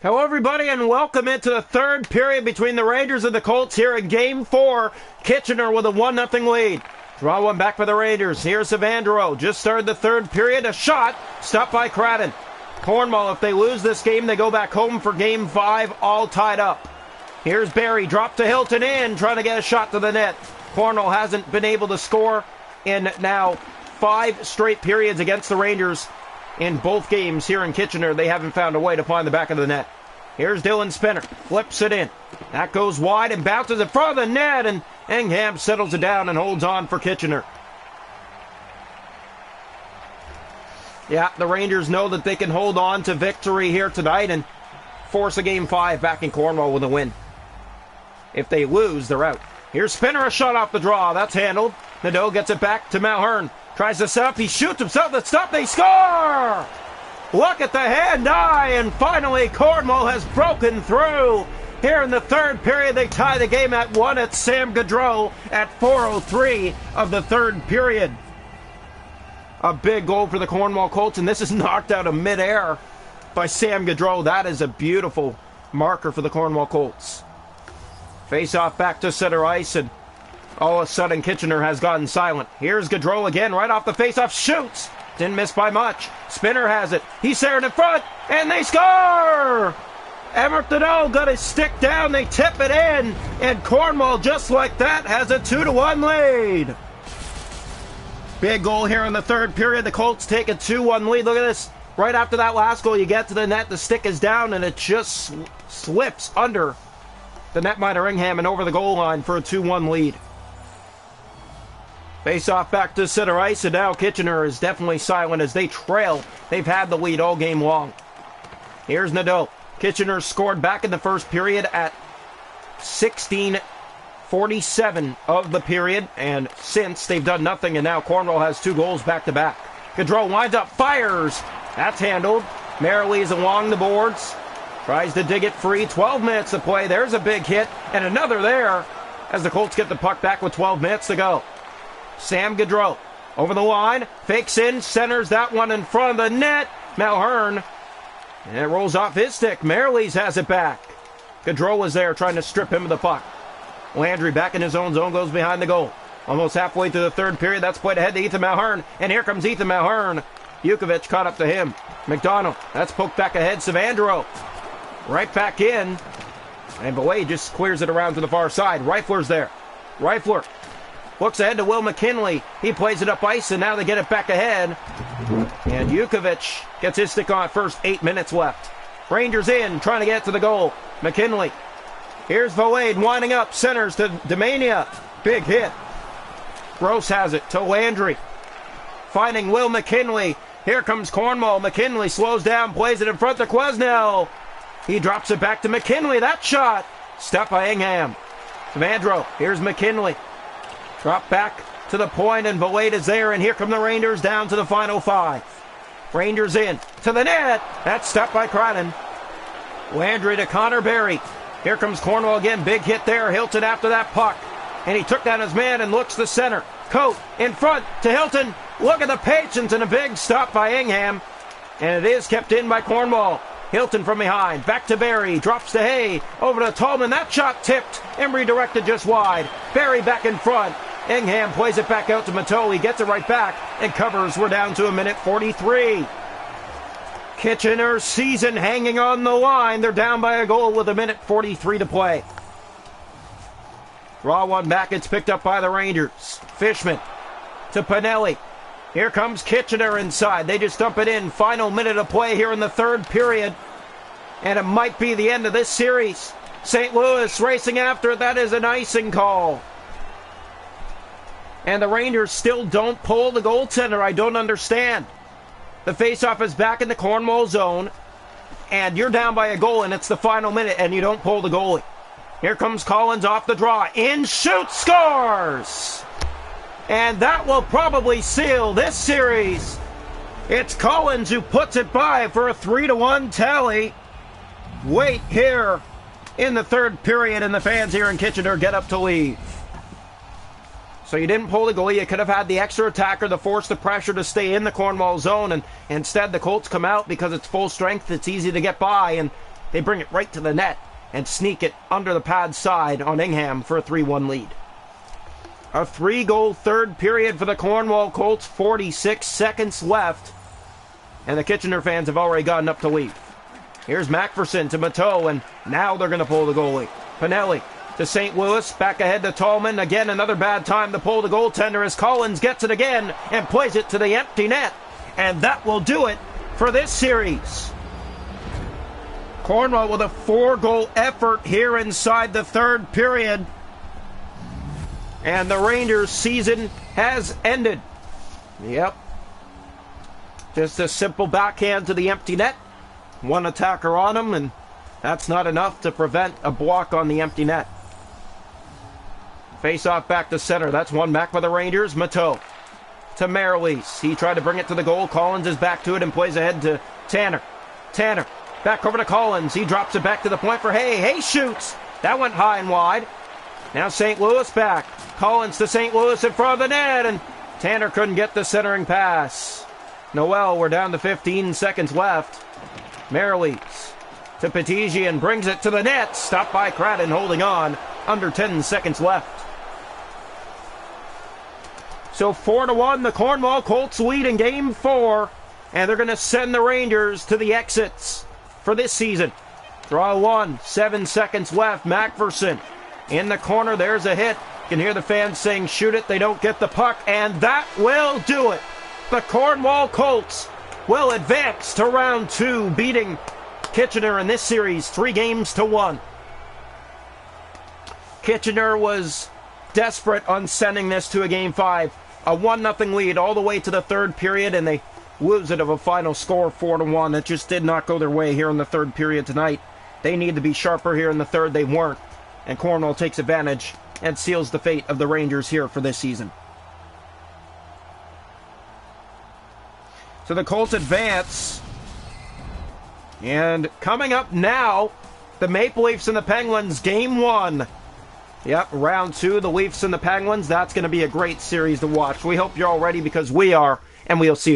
Hello, everybody, and welcome into the third period between the Rangers and the Colts here in Game 4. Kitchener with a 1-0 lead. Draw one back for the Rangers. Here's Savandero. Just started the third period. A shot stopped by Cradden. Cornwall, if they lose this game, they go back home for Game 5, all tied up. Here's Barry. Drop to Hilton in, trying to get a shot to the net. Cornwall hasn't been able to score in now 5 straight periods against the Rangers. In both games here in Kitchener, they haven't found a way to find the back of the net. Here's Dylan Spinner. Flips it in. That goes wide and bounces in front of the net, and Ingham settles it down and holds on for Kitchener. Yeah, the Rangers know that they can hold on to victory here tonight and force a Game 5 back in Cornwall with a win. If they lose, they're out. Here's Spinner, a shot off the draw. That's handled. Nadeau gets it back to Mulhern. Tries to set up. He shoots himself. Let's stop. They score! Look at the hand-eye, and finally Cornwall has broken through. Here in the third period, they tie the game at 1 at Sam Gaudreau at 4:03 of the third period. A big goal for the Cornwall Colts, and this is knocked out of midair by Sam Gaudreau. That is a beautiful marker for the Cornwall Colts. Face-off back to center ice, and all of a sudden Kitchener has gotten silent. Here's Gaudreau again, right off the face-off, shoots! Didn't miss by much. Spinner has it. He's there in front, and they score! Emmerich Nadeau got his stick down, they tip it in, and Cornwall, just like that, has a 2-1 lead. Big goal here in the third period. The Colts take a 2-1 lead. Look at this. Right after that last goal, you get to the net, the stick is down, and it just slips under the netminder Ingham and over the goal line for a 2-1 lead. Face off back to center ice, and now Kitchener is definitely silent as they trail. They've had the lead all game long. Here's Nadeau. Kitchener scored back in the first period at 16:47 of the period, and since they've done nothing, and now Cornwall has 2 goals back to back. Gaudreau winds up, fires. That's handled. Merrill's along the boards. Tries to dig it free. 12 minutes to play. There's a big hit, and another there as the Colts get the puck back with 12 minutes to go. Sam Gaudreau over the line, fakes in, centers that one in front of the net. Mulhern, and it rolls off his stick. Merrill's has it back. Gaudreau was there trying to strip him of the puck. Landry back in his own zone, goes behind the goal. Almost halfway through the third period, that's played ahead to Ethan Mulhern, and here comes Ethan Mulhern. Jukovic caught up to him. McDonald, that's poked back ahead. Savandero, right back in, and Bowie just clears it around to the far side. Reifler's there. Reifler looks ahead to Will McKinley. He plays it up ice, and now they get it back ahead. And Jukovic gets his stick on first. 8 minutes left. Rangers in, trying to get to the goal. McKinley. Here's Voade winding up. Centers to Demania. Big hit. Gross has it to Landry. Finding Will McKinley. Here comes Cornwall. McKinley slows down, plays it in front to Quesnel. He drops it back to McKinley. That shot stopped by Ingham. Savandero. Here's McKinley. Drop back to the point, and Voade is there, and here come the Rangers down to the final 5. Rangers in to the net. That's stopped by Cradden. Landry to Connor Barry. Here comes Cornwall again. Big hit there. Hilton after that puck, and he took down his man and looks to center. Coate in front to Hilton. Look at the patience, and a big stop by Ingham, and it is kept in by Cornwall. Hilton from behind, back to Barry, drops to Hay, over to Tallman. That shot tipped and redirected just wide. Barry back in front. Ingham plays it back out to Mateau. He gets it right back and covers. We're down to 1:43. Kitchener's season hanging on the line. They're down by a goal with 1:43 to play. Draw one back. It's picked up by the Rangers. Fishman to Pinelli. Here comes Kitchener inside. They just dump it in. Final minute of play here in the third period. And it might be the end of this series. St. Louis racing after it. That is an icing call. And the Rangers still don't pull the goaltender. I don't understand. The faceoff is back in the Cornwall zone, and you're down by a goal, and it's the final minute, and you don't pull the goalie. Here comes Collins off the draw. In, shoots, scores! And that will probably seal this series. It's Collins who puts it by for a 3-1 tally. Wait here in the third period, and the fans here in Kitchener get up to leave. So you didn't pull the goalie. You could have had the extra attacker to force the pressure to stay in the Cornwall zone, and instead the Colts come out because it's full strength. It's easy to get by, and They bring it right to the net and sneak it under the pad side on Ingham for a 3-1 lead. A 3-goal third period for the Cornwall Colts, 46 seconds left. And the Kitchener fans have already gotten up to leave. Here's Macpherson to Mateau, and now they're going to pull the goalie. Pinelli to St. Louis, back ahead to Tallman. Again, another bad time to pull the goaltender as Collins gets it again and plays it to the empty net. And that will do it for this series. Cornwall with a 4-goal effort here inside the third period. And the Rangers' season has ended. Yep. Just a simple backhand to the empty net. One attacker on him, and that's not enough to prevent a block on the empty net. Face off back to center. That's one back for the Rangers. Mateau to Merrilees. He tried to bring it to the goal. Collins is back to it and plays ahead to Tanner. Tanner back over to Collins. He drops it back to the point for Hay. Hay shoots. That went high and wide. Now St. Louis back. Collins to St. Louis in front of the net, and Tanner couldn't get the centering pass. Noel, we're down to 15 seconds left. Merrilees to Petitian, brings it to the net. Stopped by Cradden, holding on. Under 10 seconds left. So 4-1, the Cornwall Colts lead in Game 4. And they're going to send the Rangers to the exits for this season. Draw 1, 7 seconds left. Macpherson in the corner. There's a hit. You can hear the fans saying, shoot it. They don't get the puck. And that will do it. The Cornwall Colts will advance to round 2, beating Kitchener in this series 3-1. Kitchener was desperate on sending this to a Game 5. A 1-0 lead all the way to the third period, and they lose it of a final score 4-1. It just did not go their way here in the third period tonight. They need to be sharper here in the third. They weren't. And Cornwall takes advantage and seals the fate of the Rangers here for this season. So the Colts advance. And coming up now, the Maple Leafs and the Penguins, Game 1. Yep, round 2, the Leafs and the Penguins. That's going to be a great series to watch. We hope you're all ready because we are, and we'll see you.